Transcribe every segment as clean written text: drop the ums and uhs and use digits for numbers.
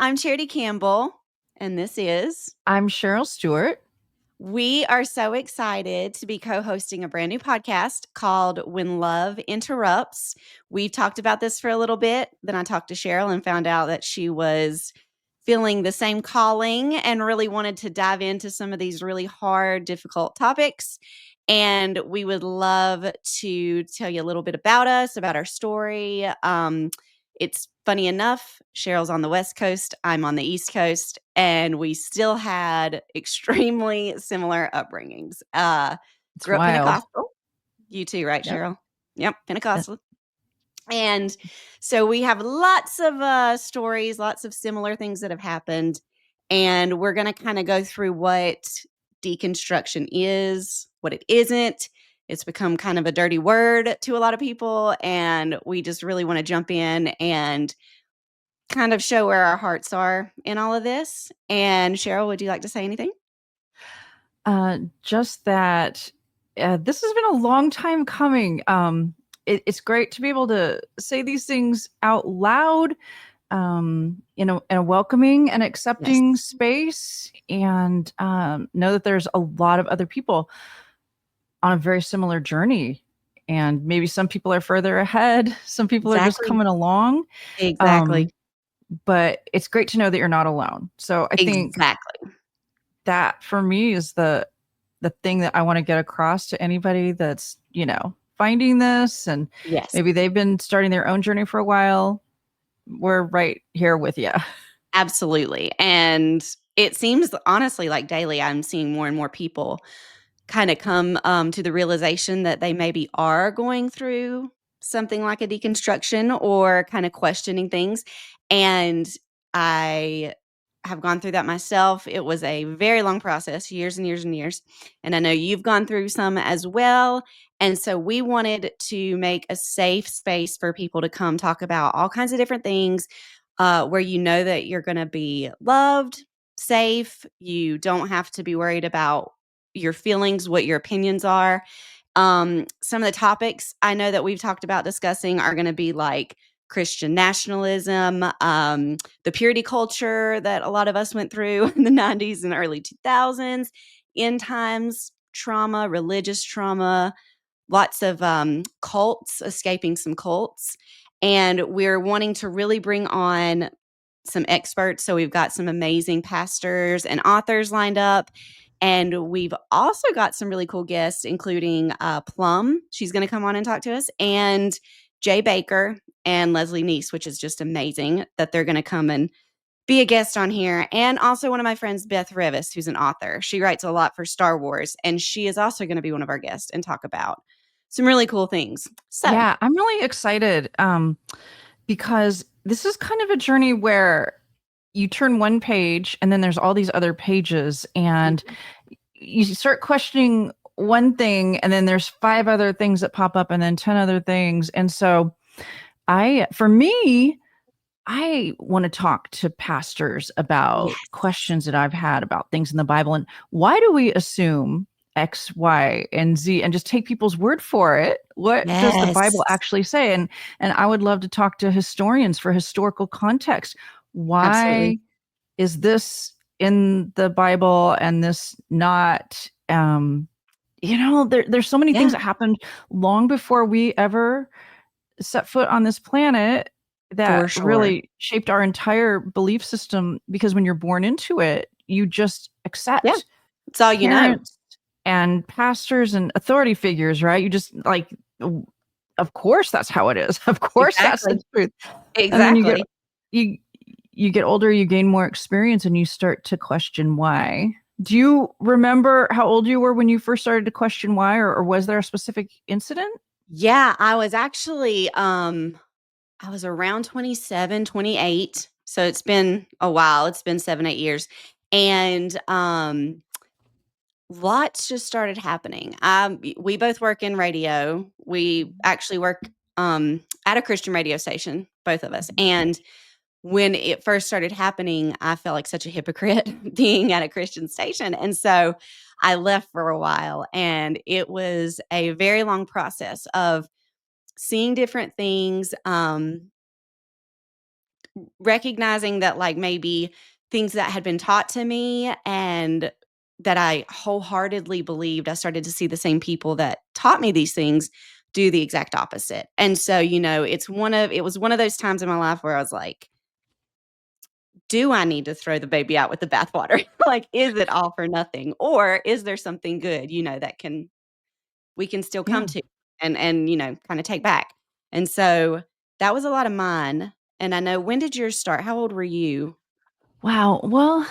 I'm Charity Campbell, and this is. I'm Sheryl Stewart. We are so excited to be co hosting a brand new podcast called When Love Interrupts. We've talked about this for a little bit. Then I talked to Sheryl and found out that she was feeling the same calling and really wanted to dive into some of these really hard, difficult topics. And we would love to tell you a little bit about us, about our story. It's funny enough, Cheryl's on the West Coast, I'm on the East Coast, and we still had extremely similar upbringings. It's Grew up wild. Pentecostal. You too, right, Yep. Sheryl? Yep, Uh, Pentecostal. And so we have lots of stories, lots of similar things that have happened. And we're going to kind of go through what deconstruction is, what it isn't. It's become kind of a dirty word to a lot of people. And we just really want to jump in and kind of show where our hearts are in all of this. And Sheryl, would you like to say anything? just that this has been a long time coming. It's great to be able to say these things out loud in a welcoming and Yes. accepting space, and know that there's a lot of other people on a very similar journey. And maybe some people are further ahead, some people are just Exactly. coming along. Exactly. Um, but it's great to know that you're not alone. So I think Exactly. that for me is the thing that I want to get across to anybody that's, finding this, and Yes. maybe they've been starting their own journey for a while. We're right here with you. Absolutely. And it seems honestly like daily I'm seeing more and more people kind of come to the realization that they maybe are going through something like a deconstruction or kind of questioning things. And I have gone through that myself. It was a very long process, years and years and years. And I know you've gone through some as well. And so we wanted to make a safe space for people to come talk about all kinds of different things where you know that you're going to be loved, safe. You don't have to be worried about your feelings, what your opinions are. Some of the topics I know that we've talked about discussing are going to be like Christian nationalism, the purity culture that a lot of us went through in the 90s and early 2000s, end times trauma, religious trauma, lots of cults, escaping some cults. And we're wanting to really bring on some experts. So we've got some amazing pastors and authors lined up. And we've also got some really cool guests, including Plum. She's going to come on and talk to us, and Jay Baker and Leslie Neese, which is just amazing that they're going to come and be a guest on here. And also one of my friends, Beth Revis, who's an author. She writes a lot for Star Wars, and she is also going to be one of our guests and talk about some really cool things. So, Yeah, I'm really excited because this is kind of a journey where you turn one page and then there's all these other pages, and you start questioning one thing and then there's five other things that pop up and then 10 other things. And so for me, I want to talk to pastors about yes, questions that I've had about things in the Bible, and why do we assume X, Y, and Z and just take people's word for it? What does the yes, Bible actually say? And I would love to talk to historians for historical context. absolutely. Why is this in the Bible and this not? There's so many things Yeah, that happened long before we ever set foot on this planet for that sure. really shaped our entire belief system, because when you're born into it, you just Yeah, accept it's all you know. parents and pastors and authority figures, right? You just like, of course that's how it is. Of course that's the Exactly. truth. And then Exactly. you you get older, you gain more experience, and you start to question why. Do you remember how old you were when you first started to question why, or was there a specific incident? Yeah, I was actually, I was around 27, 28. So it's been a while. It's been 7, 8 years. And, lots just started happening. We both work in radio. We actually work, at a Christian radio station, both of us. And when it first started happening, I felt like such a hypocrite being at a Christian station. And so I left for a while, and it was a very long process of seeing different things, recognizing that, like, maybe things that had been taught to me and that I wholeheartedly believed, I started to see the same people that taught me these things do the exact opposite. And so, it was one of those times in my life where I was like, "Do I need to throw the baby out with the bathwater? Like, is it all for nothing? Or is there something good, that we can still come Yeah. to and, kinda take back?" And so, that was a lot of mine, and I know when did yours start? How old were you? Wow. Well,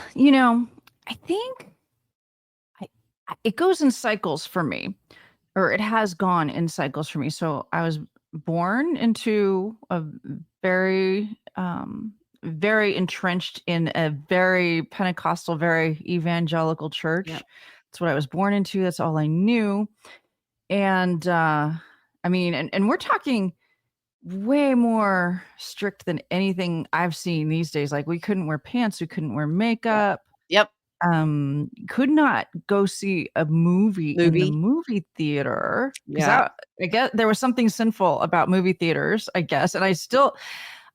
I think I, it goes in cycles for me, or it has gone in cycles for me. So I was born into a very, very entrenched in a very Pentecostal, very evangelical church. Yep. That's what I was born into. That's all I knew. And I mean, and we're talking way more strict than anything I've seen these days. Like we couldn't wear pants, we couldn't wear Yep. makeup, Yep. could not go see a movie in the Movie. movie theater because Yeah. I guess there was something sinful about movie theaters, I guess, and I still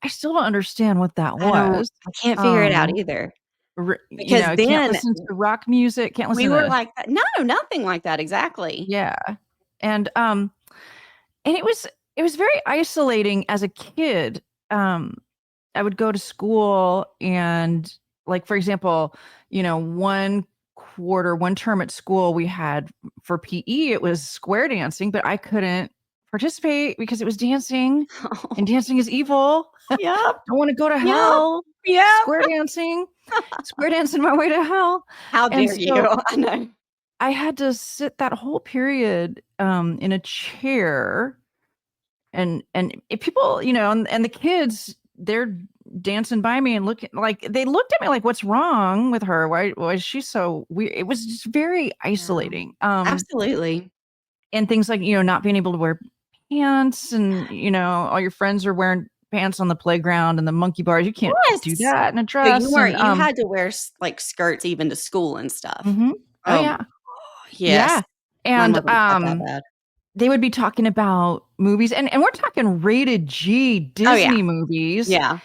don't understand what that was. I can't figure it out Um, either you because know, can't then listen to rock music, can't we listen were to like that. No, nothing like that, exactly. yeah, and it was very isolating as a kid. Um, I would go to school and like for example, one term at school we had for PE, it was square dancing, but I couldn't participate because it was dancing and Oh, dancing is evil. yep, Don't want to go to yep, hell. yep. Square dancing my way to hell. How And dare you? so I know. I had to sit that whole period in a chair and if people, and the kids, they're dancing by me and looking like they looked at me like, "What's wrong with her? Why is she so weird?" It was just very Yeah. isolating. Absolutely. And things like, not being able to wear pants and, all your friends are wearing pants on the playground and the monkey bars. You can't do Yes. that in a So you dress weren't and, you had to wear like, skirts even to school and stuff. mhm. Oh, Oh, yeah. Yeah. yes. Mine And, wasn't quite that bad. they would be talking about movies and we're talking rated G Oh, yeah. Disney movies, Yeah.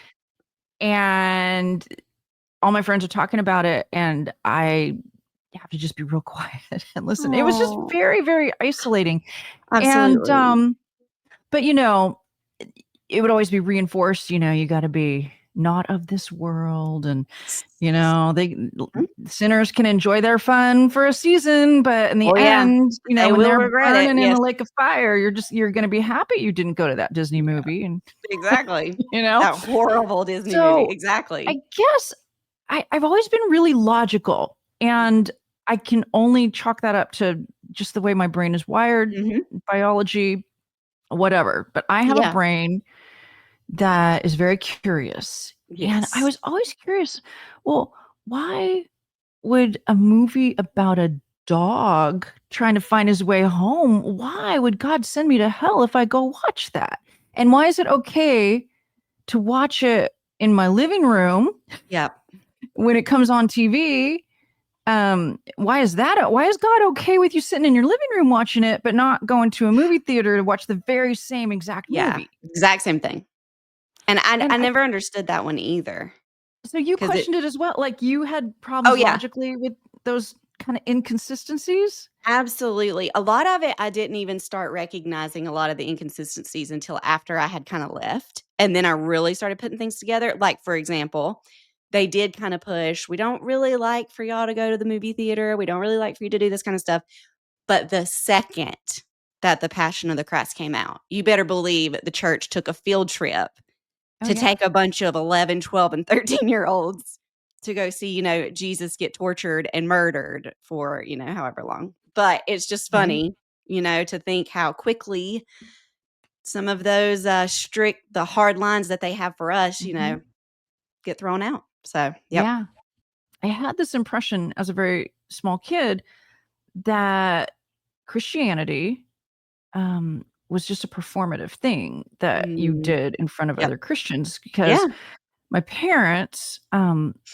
and all my friends are talking about it, and I have to just be real quiet and listen. It was just Oh, very, very isolating, and, absolutely. but, it would always be reinforced, you gotta be not of this world, and, they Mhm. sinners can enjoy their fun for a season, but in the Oh, yeah. end, But they when will they're regret it, burning in yes. the lake of fire, you're gonna be happy you didn't go to that Disney Yeah, movie, and exactly. you know? That horrible Disney movie, So, I exactly. guess I've always been really logical, and I can only chalk that up to just the way my brain is wired, Mhm. biology, whatever. But I have a Yeah. brain that is very curious. And I Yes. was always curious, well, why would a movie about a dog trying to find his way home, why would God send me to hell if I go watch that? And why is it okay to watch it in my living room Yep. when it comes on TV? Why is God okay with you sitting in your living room watching it, but not going to a movie theater to watch the very same exact Yeah. movie? Exact same thing. And I And I never understood that one either, so you 'cause it questioned it as well? Like you had Oh, problems yeah. logically with those kind of inconsistencies? Absolutely. A lot of it, I didn't even start recognizing a lot of the inconsistencies until after I had kinda left, and then I really started putting things together. Like, for example, they did kinda push, "We don't really like for y'all to go to the movie theater. We don't really like for you to do this kinda stuff." But the second that The Passion of the Christ came out, you better believe the church took a field trip Oh to yeah. take a bunch of 11, 12, and 13-year-olds to go see, Jesus get tortured and murdered for, however long. But it's just Right. funny, to think how quickly some of those, the hard lines that they have for us, Mhm. get thrown out. So, yep. Yeah. I had this impression as a very small kid that Christianity was just a performative thing that you Mm, did in front of yep. other Christians Yeah, because my parents,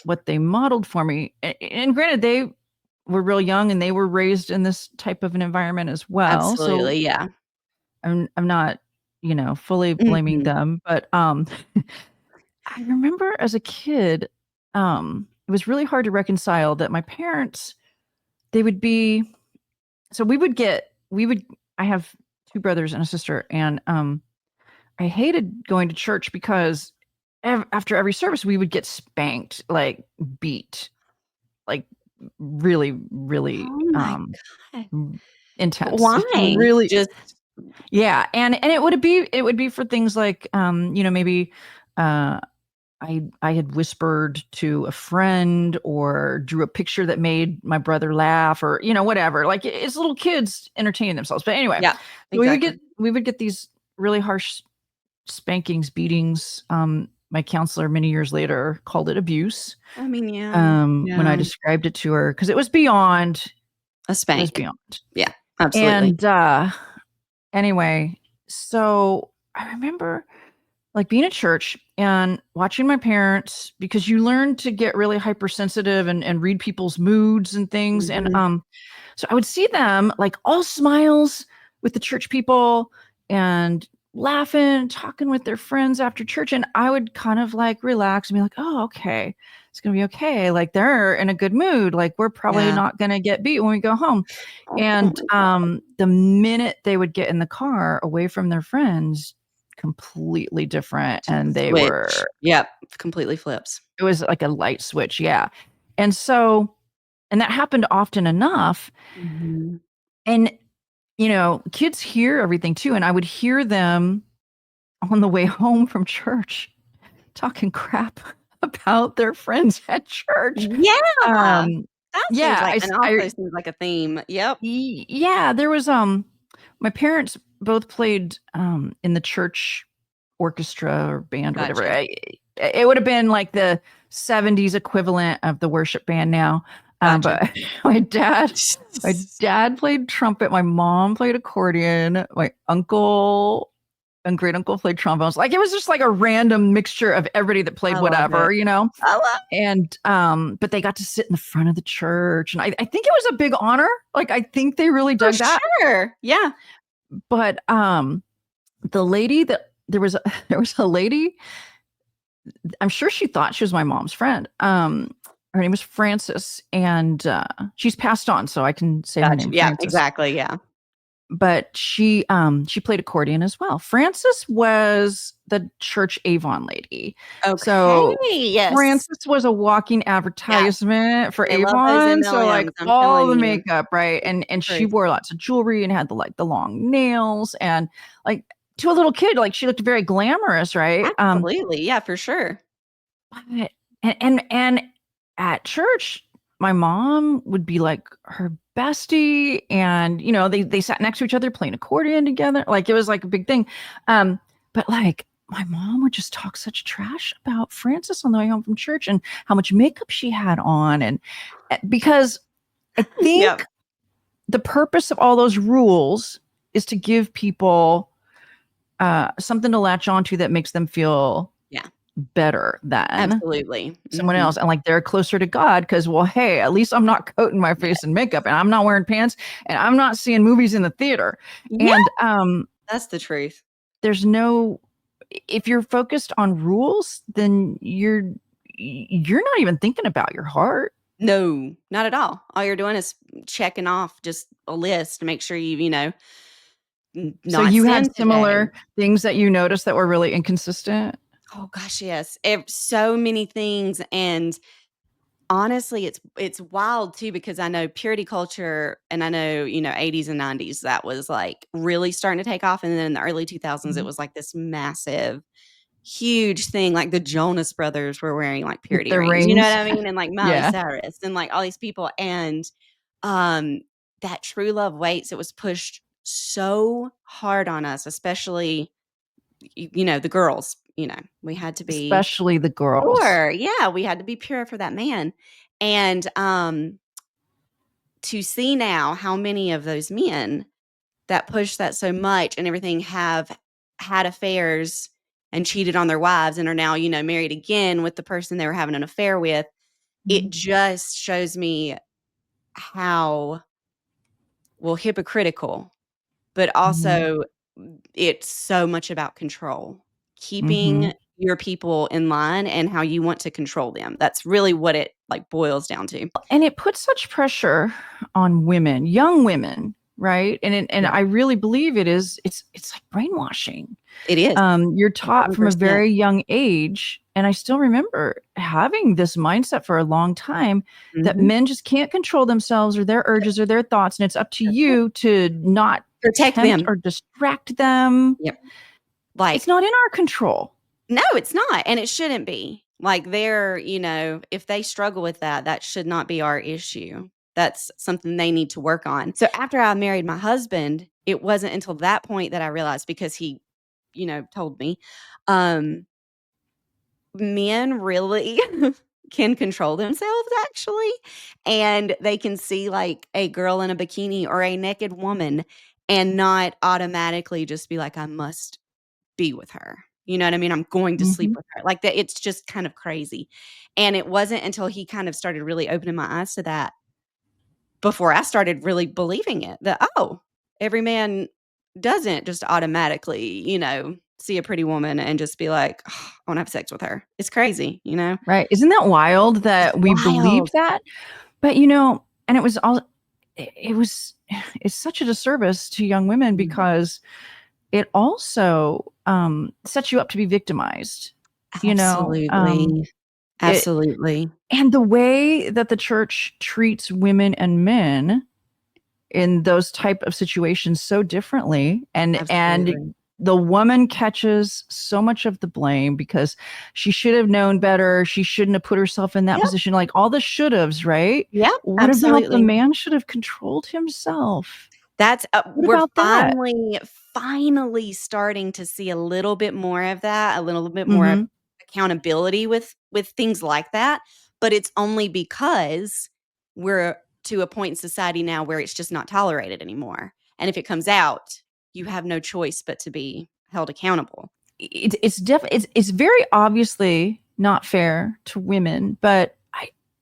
what they modeled for me, and granted, they were real young and they were raised in this type of an environment as well. So absolutely, yeah. I'm not, fully blaming Mhm. them, but I remember as a kid, it was really hard to reconcile that my parents, they would be so we would I have 2 brothers and a sister, and, I hated going to church because after every service, we would get spanked, like, beat, like, really, really, Oh my god. intense. Why? Really. Just Yeah, and it would be for things like, maybe, uh I had whispered to a friend or drew a picture that made my brother laugh or, whatever. Like it's little kids entertaining themselves. But anyway, yeah, so exactly. we would get these really harsh spankings, beatings. My counselor many years later called it abuse. I mean, yeah, When I yeah. described it to her, because it was beyond, A it was spank. beyond. Yeah, absolutely. And anyway, so I remember like being at church and watching my parents because you learn to get really hypersensitive and read people's moods and things. And Mhm. so I would see them like all smiles with the church people and laughing, talking with their friends after church. And I would kind of like relax and be like, oh, okay, it's gonna be okay. Like they're in a good mood. Like we're probably Yeah. not gonna get beat when we go home. Oh And my god. the minute they would get in the car away from their friends, completely different, and they Switch. were Yep, completely flips. it was like a light switch, yeah. And so and that happened often enough, Mhm. and, kids hear everything too, and I would hear them on the way home from church talking crap about their friends at church. Yeah. Um, That seems yeah, like I s and I also seems like a theme. Yep. Yeah, there was, my parents both played, in the church orchestra or band, whatever. Gotcha. It would have been like the '70s equivalent of the worship band now. Gotcha. But my dad my dad played trumpet, my mom played accordion, my uncle and great uncle played trombones. Like, it was just like a random mixture of everybody that played I love whatever, it. I love And, but they got to sit in the front of the church, and I think it was a big honor. Like, I think they really for dug that. sure. Yeah. But, the lady that there was a there was a lady, I'm sure she thought she was my mom's friend. Her name was Frances, and, she's passed on, so I can say her Gotcha. name, Yeah, Frances. exactly, yeah. But she played accordion as well. Frances was the church Avon lady. Okay, So, yes. Frances was a walking Yeah, advertisement for they love those Avon, so, like, MLMs, I'm all telling the you. makeup, right? And she Truth. wore lots of jewelry and had the long nails and, like, to a little kid, like, she looked very glamorous, right? Absolutely, yeah, for sure. But and at church, my mom would be like her bestie, and, they sat next to each other playing accordion together, like, it was, like, a big thing, but, like, my mom would just talk such trash about Frances on the way home from church and how much makeup she had on, and, because I think Yep. the purpose of all those rules is to give people, something to latch onto that makes them feel Yeah, better than absolutely. someone Mhm. else, and, like, they're closer to God because, well, hey, at least I'm not coating my Yeah. face in makeup, and I'm not wearing pants, and I'm not seeing movies in the theater, Yeah, and, that's the truth. there's no if you're focused on rules, then you're not even thinking about your heart. No, not at all you're doing is checking off just a list to make sure So not you had sin today. similar things that you noticed that were really inconsistent? Oh gosh, yes. So many things, and honestly, it's wild too because I know purity culture and I know, 80s and 90s that was, like, really starting to take off, and then in the early 2000s, it Mhm. was, like, this massive, huge thing, like, the Jonas Brothers were wearing, like, With purity the rings, you know what rings? I mean? And, like, Miley Yeah. Cyrus and, like, all these people, and, um, that true love waits, it was pushed so hard on us, especially, the girls, we had to be Especially the girls. Sure, yeah, we had to be pure for that man, and, to see now how many of those men that push that so much and everything have had affairs and cheated on their wives and are now, married again with the person they were having an affair with, it Mhm. just shows me how, well, hypocritical, but Mhm. also it's so much about control. Keeping Mhm. your people in line and how you want to control them. That's really what it, like, boils down to. And it puts such pressure on women, young women, right? And Yeah, I really believe it's like brainwashing. it is, You're taught from a 100%. very young age, and I still remember having this mindset for a long time that Mhm. men just can't control themselves or their urges or their thoughts, and it's up to That's it. you to not Protect tempt them. or distract them. Yep. It's Like, not in our control. no, it's not, and it shouldn't be. Like, if they struggle with that, that should not be our issue. That's something they need to work on. So after I married my husband, it wasn't until that point that I realized because he, told me, um, men really can control themselves actually, and they can see, like, a girl in a bikini or a naked woman and not automatically just be like, "I must be with her." You know what I mean? I'm going to sleep Mhm. with her. Like, that it's just kind of crazy. And it wasn't until he kind of started really opening my eyes to that before I started really believing it that, oh, every man doesn't just automatically, see a pretty woman and just be like, "Oh, I wanna have sex with her." It's crazy, you know? Right. Isn't that wild It's that we believe wild. that? But, and it was all it was it's such a disservice to young women Mhm. because it also, sets you up to be victimized, you know? Absolutely. It Absolutely. and the way that the church treats women and men in those type of situations so differently, and Absolutely. the woman catches so much of the blame because she should have known better, she shouldn't have put herself in that Yep. position, like all the should haves, right? Yep. What about the Absolutely. man should have controlled himself? That's What we're about that? finally starting to see a little bit more of that, a little bit more Mhm. accountability with things like that, but it's only because we're to a point in society now where it's just not tolerated anymore, and if it comes out, you have no choice but to be held accountable. It's very obviously not fair to women, but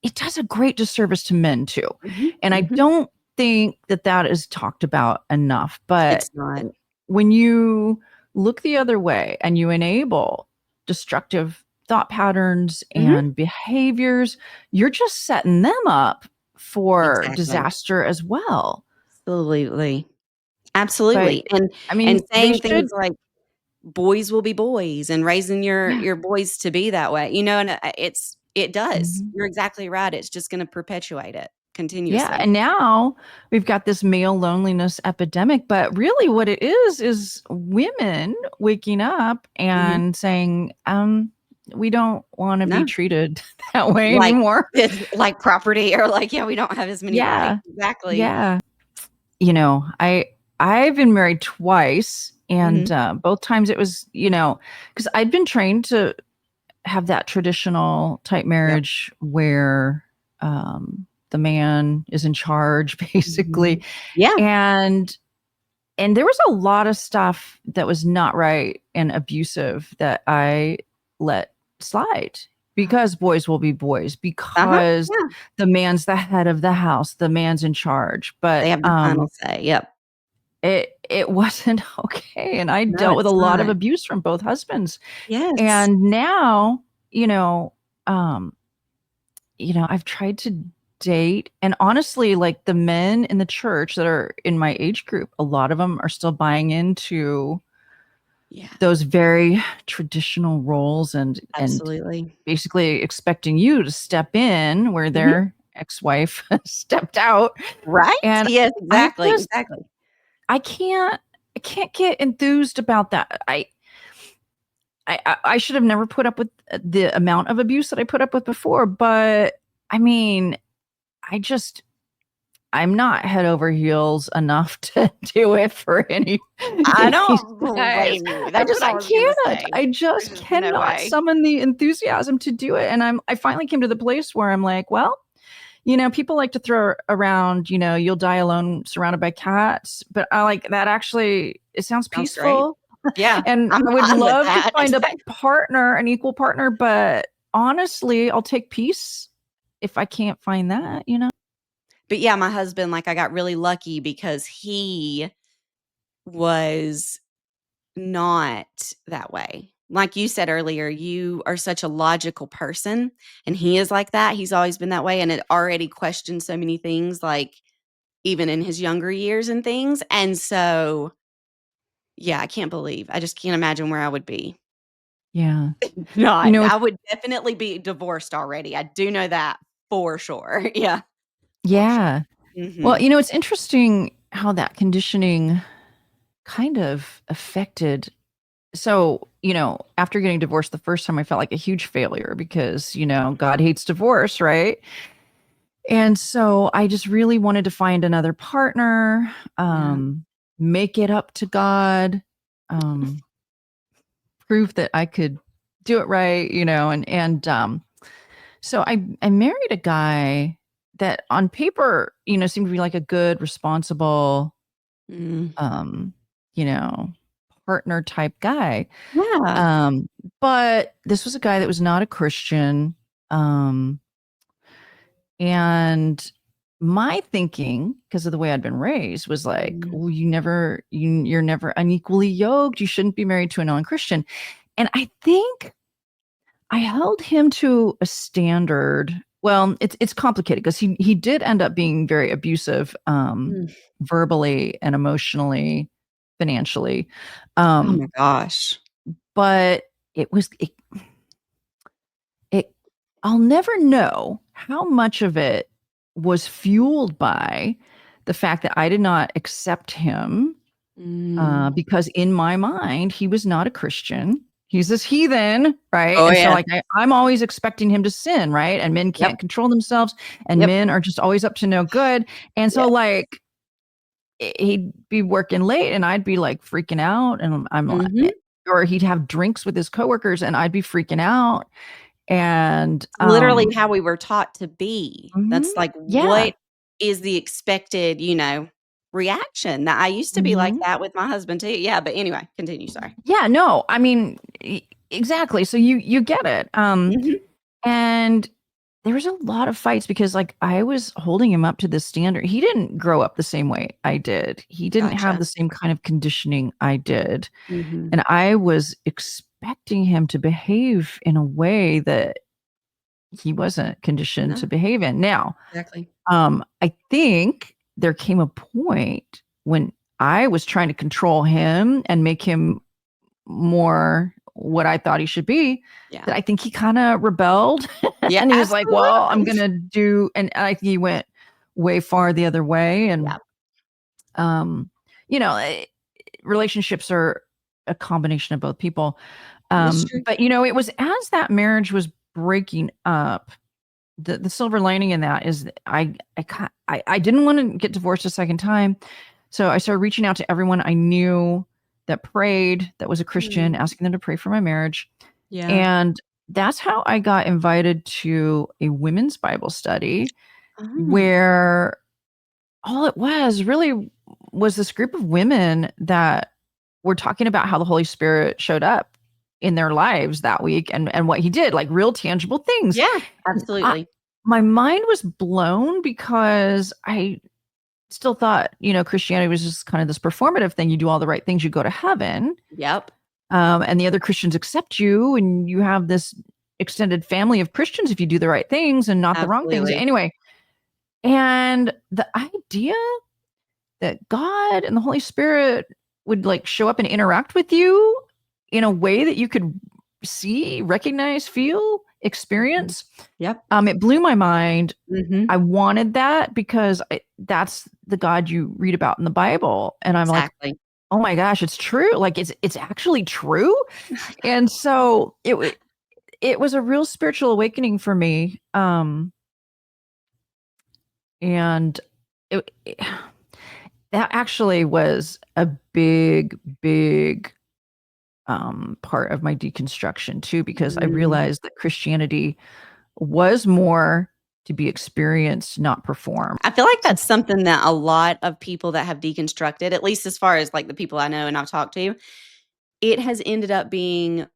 it does a great disservice to men too. Mhm, And I mhm. don't think that that is talked about enough. But It's not. when you look the other way and you enable destructive thought patterns Mhm. and behaviors, you're just setting them up for Exactly. disaster as well. Absolutely. But Absolutely, I and mean, they saying things should. like boys will be boys and raising your Yeah. your boys to be that way, and, it does. Mhm. You're exactly right, it's just gonna perpetuate it Yeah, continuously. and now we've got this male loneliness epidemic, but really what it is women waking up Mhm. and saying, we don't wanna be No, treated that way like, anymore. it's like property or like, yeah, we don't have as many rights. Yeah, Exactly. yeah. I've been married twice, and, Mhm. both times it was, because 'cause I'd been trained to have that traditional type Yep. marriage where, the man is in charge, basically, Mhm. Yeah. and there was a lot of stuff that was not right and abusive that I let slide because boys will be boys, Uh-huh. because Yeah. the man's the head of the house, the man's in charge. They But, have the final say. Yep. it wasn't okay, and I No, dealt with a it's lot of not. abuse from both husbands. Yes. And now, um, I've tried to date, and honestly, like, the men in the church that are in my age group, a lot of them are still buying into Yeah. those very traditional roles, and Absolutely. basically expecting you to step in where Mhm. their ex-wife stepped out. Right? And Yes, I exactly, just exactly. I can't I can't get enthused about that. I should have never put up with the amount of abuse that I put up with before, but I mean, I just I'm not head over heels enough to do it for any I these don't guys. blame you. That's what I I was gonna can't. say. I There's just just no cannot way. summon the enthusiasm to do it. And I finally came to the place where I'm like, well, people like to throw around, you'll die alone surrounded by cats, but I like that actually it sounds Sounds great. peaceful. Yeah, And I'm I would fine with love to that. find a Exactly. partner, an equal partner, but honestly, I'll take peace if I can't find that. But yeah, my husband, like, I got really lucky because he was not that way. like you said earlier, you are such a logical person, and he is like that. He's always been that way, and it already questioned so many things, like, even in his younger years and things, and so, yeah, I just can't imagine where I would be. Yeah. You Not know, I it's would definitely be divorced already. I do know that for sure. Yeah, for sure. yeah. Well, Mhm. it's interesting how that conditioning kind of affected. So, after getting divorced the first time, I felt like a huge failure because, God hates divorce, right? And so I just really wanted to find another partner, Yeah. make it up to God, um, prove that I could do it right, and so I married a guy that on paper, seemed to be like a good, responsible, Mm. um, you know, partner type guy. Yeah. Um, but this was a guy that was not a Christian. Um, and my thinking, because of the way I'd been raised, was like, Mhm. "Oh, you're never unequally yoked. You shouldn't be married to a non-Christian." And I think I held him to a standard. Well, it's complicated because he did end up being very abusive, Mm. verbally and emotionally, financially. Oh Um, my gosh. but it was it I'll never know how much of it was fueled by the fact that I did not accept him, Mm. because in my mind, he was not a Christian. He's this heathen, right? Oh, And so, yeah. like, I'm always expecting him to sin, right? And men Yep. can't control themselves, and Yep. men are just always up to no good. And so, Yep. like, he'd be working late, and I'd be like freaking out, and I'm Mhm. like, or he'd have drinks with his coworkers, and I'd be freaking out. And Literally how we were taught to be. mhm, That's like, yeah, what is the expected, reaction? That I used to be like mhm. that with my husband too. Yeah, but anyway, continue, sorry. Yeah, no, I mean, exactly. So you get it. Mhm. And there was a lot of fights because, like, I was holding him up to this standard. He didn't grow up the same way I did. He didn't have Gotcha. the same kind of conditioning I did. Mhm. And I was expecting him to behave in a way that he wasn't conditioned No, to behave in. Now, exactly. I think there came a point when I was trying to control him and make him more what I thought he should be, Yeah. that I think he kinda rebelled, Yeah, and he was like, "Well, I'm absolutely. gonna do," and I think he went way far the other way, and, Yeah, um, you know, eh, relationships are a combination of both people, it's true. but, it was as that marriage was breaking up, the silver lining in that is that I didn't wanna get divorced a second time, so I started reaching out to everyone I knew that prayed, that was a Christian, Mm. asking them to pray for my marriage, Yeah. and that's how I got invited to a women's Bible study Oh, where all it was really was this group of women that were talking about how the Holy Spirit showed up in their lives that week and what he did, like real tangible things. yeah, And I absolutely. my mind was blown because I still thought, Christianity was just kind of this performative thing. You do all the right things, you go to heaven, Yep, and the other Christians accept you, and you have this extended family of Christians if you do the right things and not the wrong things. absolutely. Anyway, and the idea that God and the Holy Spirit would like show up and interact with you in a way that you could see, recognize, feel, Mhm. experience, Yep, it blew my mind. mhm, I wanted that because that's the God you read about in the Bible, and I'm like, exactly. "Oh my gosh, it's true, like, it's actually true?" And so it was a real spiritual awakening for me, and it that actually was a big, big, part of my deconstruction too, because I Mm. realized that Christianity was more to be experienced, not performed. I feel like So that's something that a lot of people that have deconstructed, at least as far as, like, the people I know and I've talked to, it has ended up being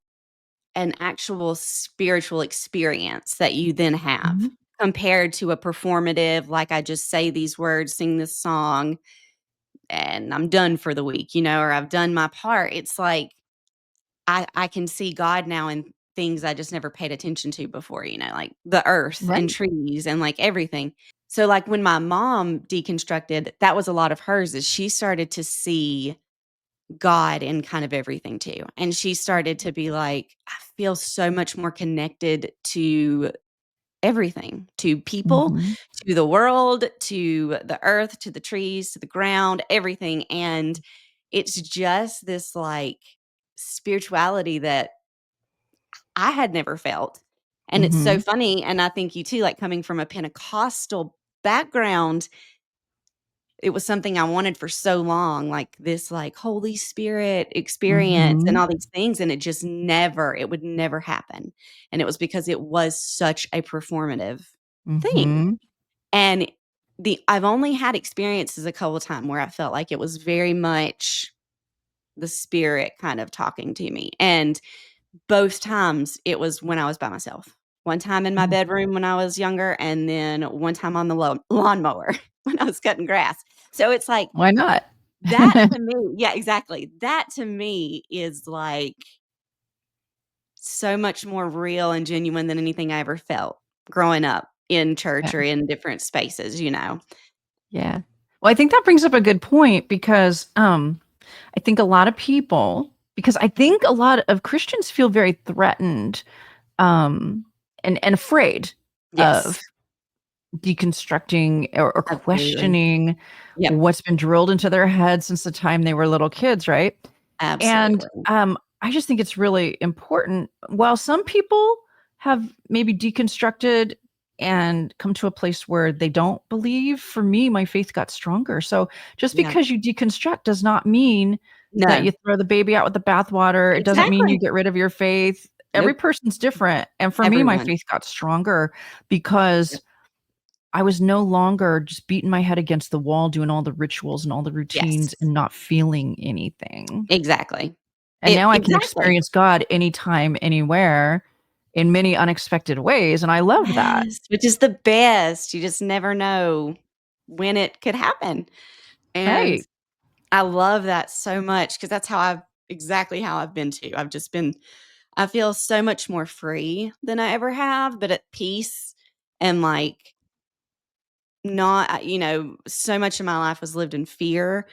an actual spiritual experience that you then have, mhm. compared to a performative, like, I just say these words, sing this song, and I'm done for the week, or I've done my part. It's like I can see God now in things I just never paid attention to before, like the earth and Right. trees and, like, everything. So, like, when my mom deconstructed, that was a lot of hers is she started to see God in kind of everything too, and she started to be like, "I feel so much more connected to everything, to people, Mhm. to the world, to the earth, to the trees, to the ground, everything," and it's just this, like, spirituality that I had never felt, and it's so Mhm. funny, and I think you too, like, coming from a Pentecostal background, it was something I wanted for so long, like, this, like, Holy Spirit experience and Mhm. all these things, and it would never happen, and it was because it was such a performative thing, Mhm. and I've only had experiences a couple of time where I felt like it was very much the Spirit kind of talking to me, and both times it was when I was by myself. One time in my Mhm. bedroom when I was younger, and then one time on the lawnmower when I was cutting grass. So it's like Why not? that to me, yeah, exactly. That to me is like so much more real and genuine than anything I ever felt growing up in Yeah. church or in different spaces. Yeah. Well, I think that brings up a good point because I think a lot of people, because I think a lot of Christians feel very threatened um and afraid of Yes, deconstructing or absolutely. questioning Yep, what's been drilled into their heads since the time they were little kids, right? And absolutely. I just think it's really important. While some people have maybe deconstructed and come to a place where they don't believe, for me, my faith got stronger. So just Yeah. because you deconstruct does not mean that No, you throw the baby out with the bathwater. It doesn't mean you exactly. get rid of your faith. Every Nope, person's different. And for me, my everyone. faith got stronger because Yep. I was no longer just beating my head against the wall, doing all the rituals and all the routines Yes, and not feeling anything. exactly. And now I can Exactly. experience God anytime, anywhere, in many unexpected ways, and I love that. Yes, which is the best. You just never know when it could happen, and Right. I love that so much because that's exactly how I've been too. I feel so much more free than I ever have, but at peace and, like, not so much of my life was lived in fear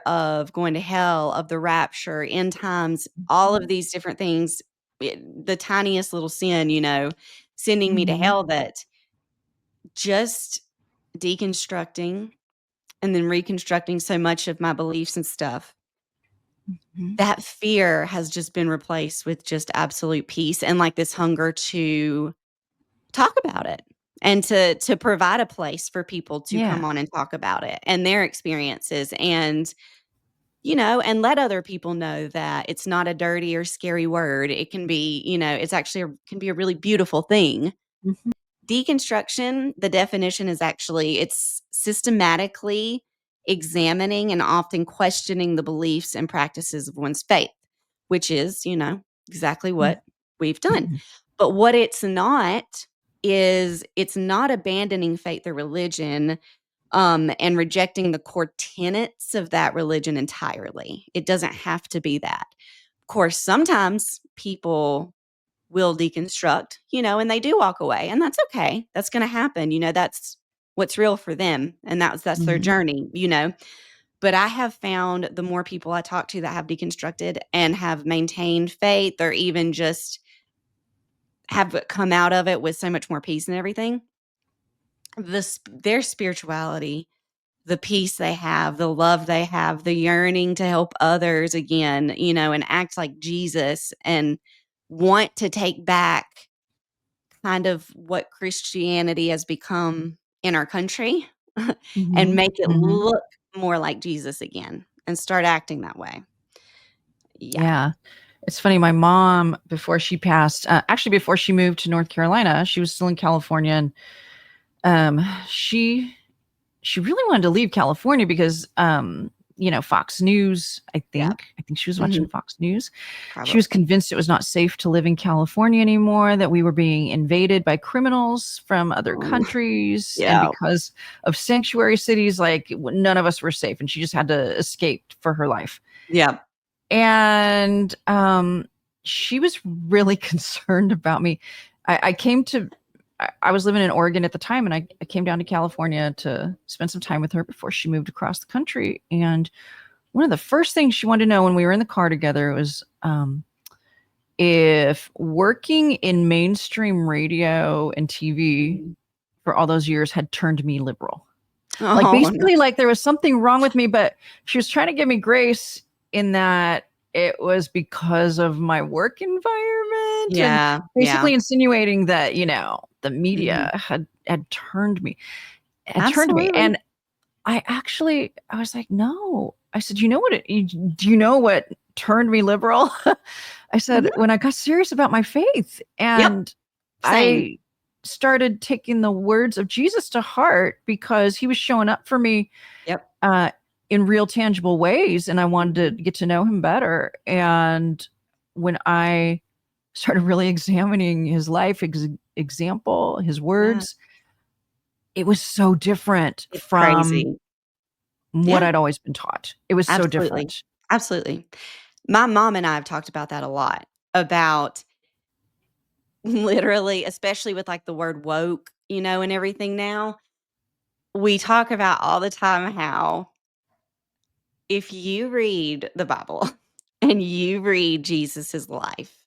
of going to hell, of the rapture, end times, all of Mhm. these different things, the tiniest little sin, sending me to Mhm. hell that just deconstructing and then reconstructing so much of my beliefs and stuff, Mhm. that fear has just been replaced with just absolute peace and, like, this hunger to talk about it and to provide a place for people to Yeah. come on and talk about it and their experiences and let other people know that it's not a dirty or scary word. It can be, it's actually can be a really beautiful thing. Mhm. Deconstruction, the definition is actually it's systematically examining and often questioning the beliefs and practices of one's faith, which is, exactly what we've done. Mhm. But what it's not is it's not abandoning faith or religion and rejecting the core tenets of that religion entirely. It doesn't have to be that. Of course, sometimes people will deconstruct, and they do walk away, and that's okay. That's gonna happen, that's what's real for them, and that's their Mhm. journey. But I have found the more people I talk to that have deconstructed and have maintained faith or even just have come out of it with so much more peace and everything, their spirituality, the peace they have, the love they have, the yearning to help others again, and act like Jesus and want to take back kind of what Christianity has become in our country and Mhm. make it Mhm. look more like Jesus again and start acting that way. Yeah. Yeah. It's funny, my mom, before she passed, actually before she moved to North Carolina, she was still in California, and, she really wanted to leave California because, Fox News, Yeah. I think she was watching Mhm. Fox News. She was Probably. convinced it was not safe to live in California anymore, that we were being invaded by criminals from other Oh, countries, and yeah. because of sanctuary cities, like, none of us were safe, and she just had to escape for her life. Yeah. And, she was really concerned about me. I came to, I was living in Oregon at the time, and I came down to California to spend some time with her before she moved across the country. And one of the first things she wanted to know when we were in the car together was if working in mainstream radio and TV Mhm. for all those years had turned me liberal. Like Oh, no. basically like there was something wrong with me, but she was trying to give me grace in that it was because of my work environment, and Yeah, yeah. basically insinuating that, the Mhm. media had turned me. Absolutely. And I was like, no. I said, do you know what turned me liberal? I said, Mhm. when I got serious about my faith, Yep, and same. I started taking the words of Jesus to heart because he was showing up for me Yep. uh, in real tangible ways. And I wanted Mhm. to get to know him better. And when I started really examining his life example, his Yeah, words, it was so different it's from crazy. what Yeah, I'd always been taught. It was so absolutely. different. Absolutely. My mom and I have talked about that a lot, about literally, especially with, like, the word woke, and everything now. We talk about all the time how if you read the Bible and you read Jesus's life,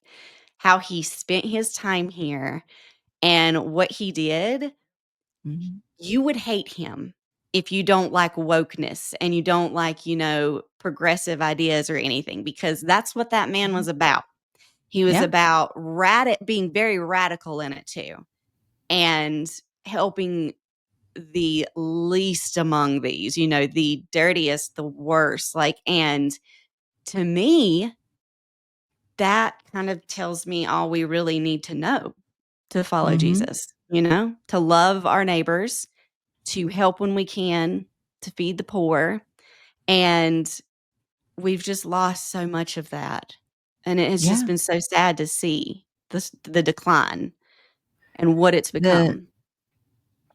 how he spent his time here and what he did, Mhm. you would hate him if you don't like wokeness and you don't like, progressive ideas or anything, because that's what that man Mhm. was about. He was Yeah. about being very radical in it too, and helping the least among these, the dirtiest, the worst. Like, and to me, that kind of tells me all we really need to know to follow Mhm. Jesus, to love our neighbors, to help when we can, to feed the poor. And we've just lost so much of that. And it has just Yeah. been so sad to see the decline and what it's The become.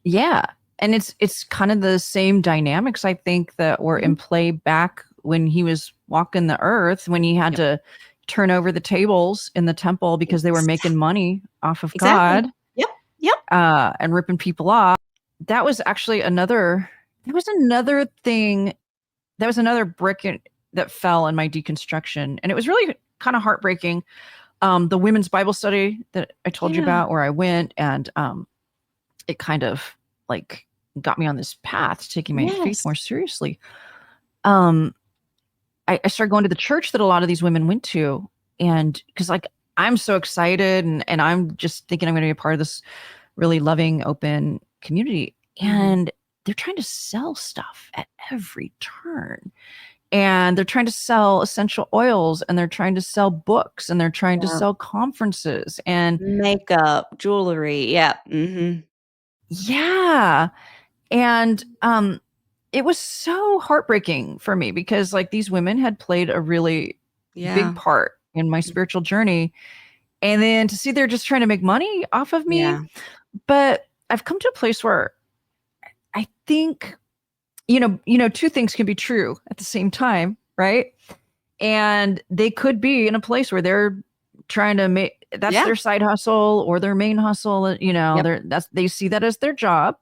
Yeah, and it's kind of the same dynamics, I think, that were in Mhm. play back when he was walking the earth, when he had Yep. to turn over the tables in the temple because they were making Exactly. money off of Exactly. God, Yep. Yep. and ripping people off. That was actually another that was another thing that was another that fell in my deconstruction, and it was really kinda heartbreaking. The women's Bible study that I told you Yeah. about where I went, and it kind of like got me on this path to taking my faith Yes. more seriously. Um, I started going to the church that a lot of these women went to, and because like I'm so excited, and I'm just thinking I'm going to be a part of this really loving, open community, Mhm. and they're trying to sell stuff at every turn. And they're trying to sell essential oils, and they're trying to sell books, and they're trying to Yeah. sell conferences. And Makeup, jewelry. Yeah. Mhm. yeah, and it was so heartbreaking for me because like these women had played a really big Yeah. part in my Mm. spiritual journey, and then to see they're just trying to make money off of me. Yeah. But I've come to a place where I think, two things can be true at the same time, right? And they could be in a place where they're trying to make that's Yeah. their side hustle or their main hustle, Yep. they see that as their job.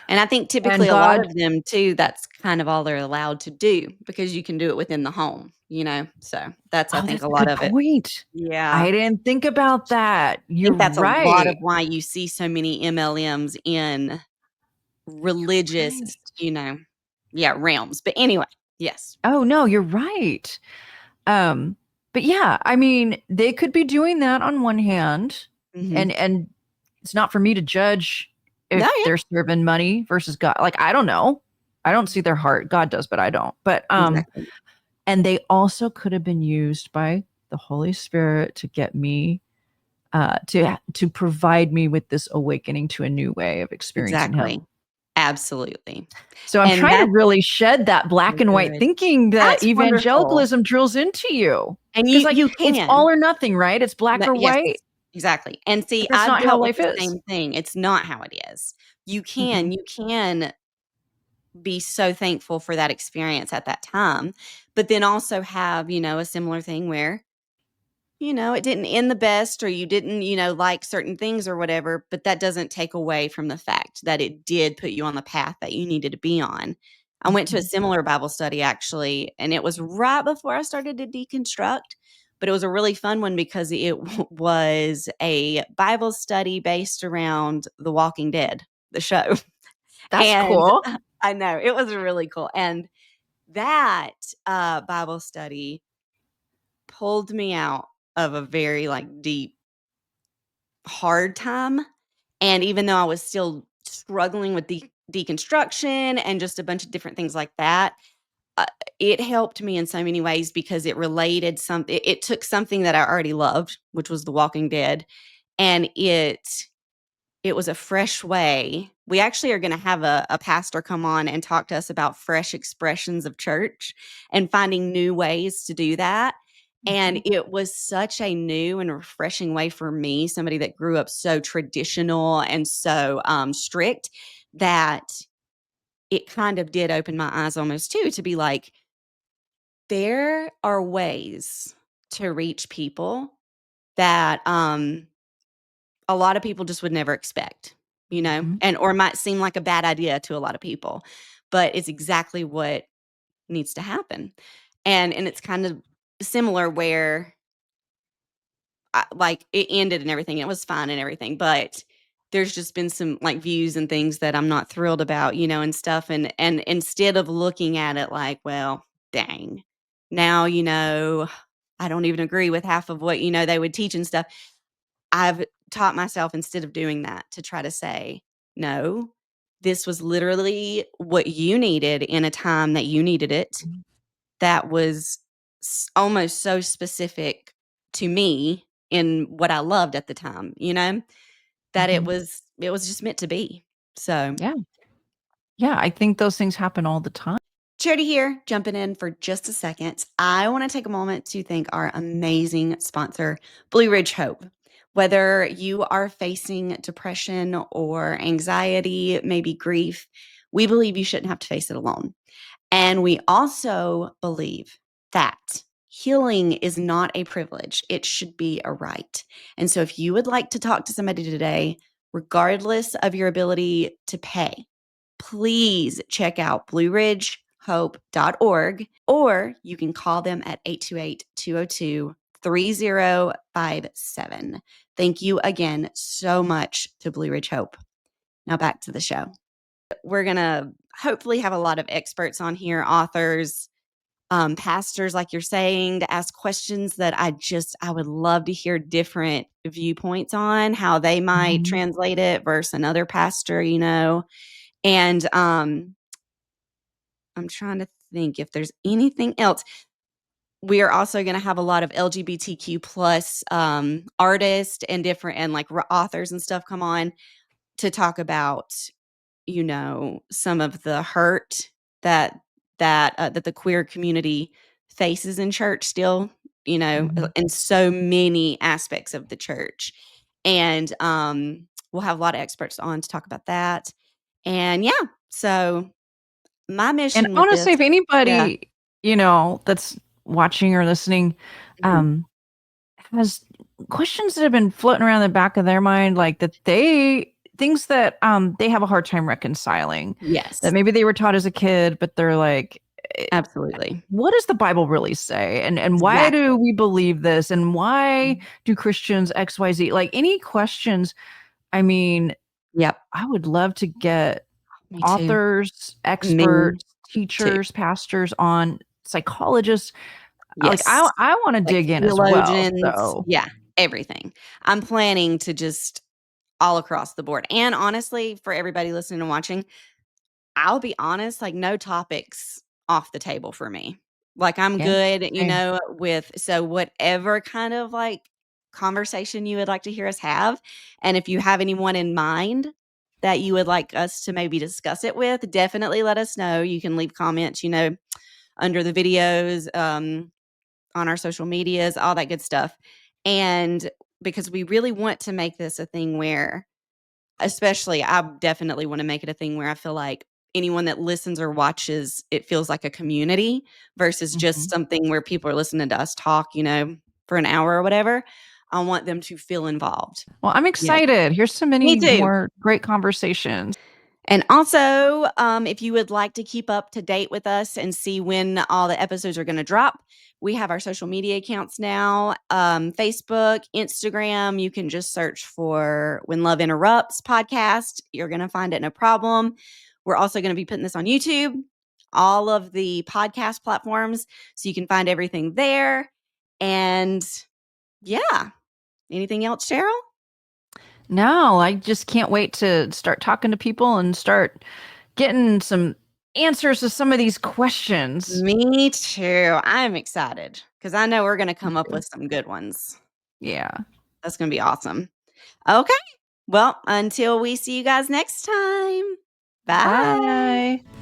And I think And typically a lot God, of them too, that's kind of all they're allowed to do because you can do it within the home. So that's, I oh, think, that's a a lot good of it. point. Yeah. I didn't think about that. I You're think that's a lot right. of why you see so many MLMs in religious, Right. you know yeah, realms. But anyway, yes. Oh, no, you're right. Um, but yeah, I mean, they could be doing that on one hand, Mhm. and it's not for me to judge No, if yeah, they're serving money versus God. Like, I don't know. I don't see their heart. God does, but I don't. But exactly. and they also could have been used by the Holy Spirit to get me to provide me with this awakening to a new way of experiencing him. Exactly. Absolutely. So I'm And trying to that's really shed that black and white good. thinking that That's wonderful. evangelicalism drills into you. And Because you like you it's all can. or nothing, right? It's black or Yes, white, exactly. And see, but that's I've not how dealt with life the is. same thing. It's not how it is. You can Mm-mm. you can be so thankful for that experience at that time, but then also have, a similar thing where it didn't end the best or you didn't, like certain things or whatever, but that doesn't take away from the fact that it did put you on the path that you needed to be on. I went to a Mhm. similar Bible study actually, and it was right before I started to deconstruct, but it was a really fun one because it was a Bible study based around The Walking Dead, the show. That's And cool. I know it was really cool. And that Bible study pulled me out of a very like deep, hard time. And even though I was still struggling with deconstruction and just a bunch of different things like that, uh, it helped me in so many ways because it related it took something that I already loved, which was The Walking Dead, and it was a fresh way. We actually are gonna have a pastor come on and talk to us about fresh expressions of church and finding new ways to do that, and Mhm. it was such a new and refreshing way for me, somebody that grew up so traditional and so, strict, that it kind of did open my eyes almost too, to be like, there are ways to reach people that, a lot of people just would never expect, Mhm. and or might seem like a bad idea to a lot of people, but it's exactly what needs to happen. And it's kind of similar where like it ended and everything. It was fine and everything, but there's just been some like views and things that I'm not thrilled about, and stuff. And instead of looking at it like, well, dang, now I don't even agree with half of what they would teach and stuff. I've taught myself instead of doing that to try to say, "No, this was literally what you needed in a time that you needed it. Mhm. That was almost so specific to me in what I loved at the time, that it Mhm. was it was just meant to be." So, Yeah. Yeah, I think those things happen all the time. Charity here, jumping in for just a second. I want to take a moment to thank our amazing sponsor, Blue Ridge Hope. Whether you are facing depression or anxiety, maybe grief, we believe you shouldn't have to face it alone. And we also believe that healing is not a privilege, it should be a right. And so if you would like to talk to somebody today, regardless of your ability to pay, please check out blueridgehope.org, or you can call them at 828-202-3057. Thank you again so much to Blue Ridge Hope. Now back to the show. We're going to hopefully have a lot of experts on here, authors, pastors, like you're saying, to ask questions that I would love to hear different viewpoints on how they might Mhm. translate it versus another pastor. And I'm trying to think if there's anything else. We are also going to have a lot of LGBTQ plus artists and different and like authors and stuff come on to talk about some of the hurt that that the queer community faces in church still, Mhm. in so many aspects of the church. And we'll have a lot of experts on to talk about that. And yeah, so my And mission with honestly, this. if Yeah. anybody, that's watching or listening, Mhm. um, has questions that have been floating around the back of their mind, like that things that they have a hard time reconciling, that Yes, maybe they were taught as a kid, but they're like, absolutely. what does the Bible really say? And why do Exactly. we believe this? And why Mhm. do Christians XYZ? Like any questions, I mean, Yep, I would love to get me too. authors, Me experts, too. teachers, pastors on psychologists. Like Yes. I want to Like dig in as well. theologians, So yeah, everything. I'm planning to just all across the board, and honestly, for everybody listening and watching, I'll be honest, like, no topics off the table for me. Like, I'm yeah, good, same. with so whatever kind of, like, conversation you would like to hear us have, and if you have anyone in mind that you would like us to maybe discuss it with, definitely let us know. You can leave comments, under the videos, on our social medias, all that good stuff. And because we really want to make this a thing where, especially, I definitely want to make it a thing where I feel like anyone that listens or watches, it feels like a community versus just Mhm. something where people are listening to us talk. for an hour or whatever, I want them to feel involved. Well, I'm Yes. excited. Here's so Me many too. more great conversations. And also, if you would like to keep up to date with us and see when all the episodes are going to drop, we have our social media accounts now, Facebook, Instagram. You can just search for When Love Interrupts podcast. You're going to find it, no problem. We're also going to be putting this on YouTube, all of the podcast platforms, so you can find everything there. And yeah, anything else, Cheryl? No, I just can't wait to start talking to people and start getting some answers to some of these questions. Me too. I'm excited because I know we're going to Me come up too. with some good ones. Yeah. That's going to be awesome. Okay. Well, until we see you guys next time. Bye. Bye.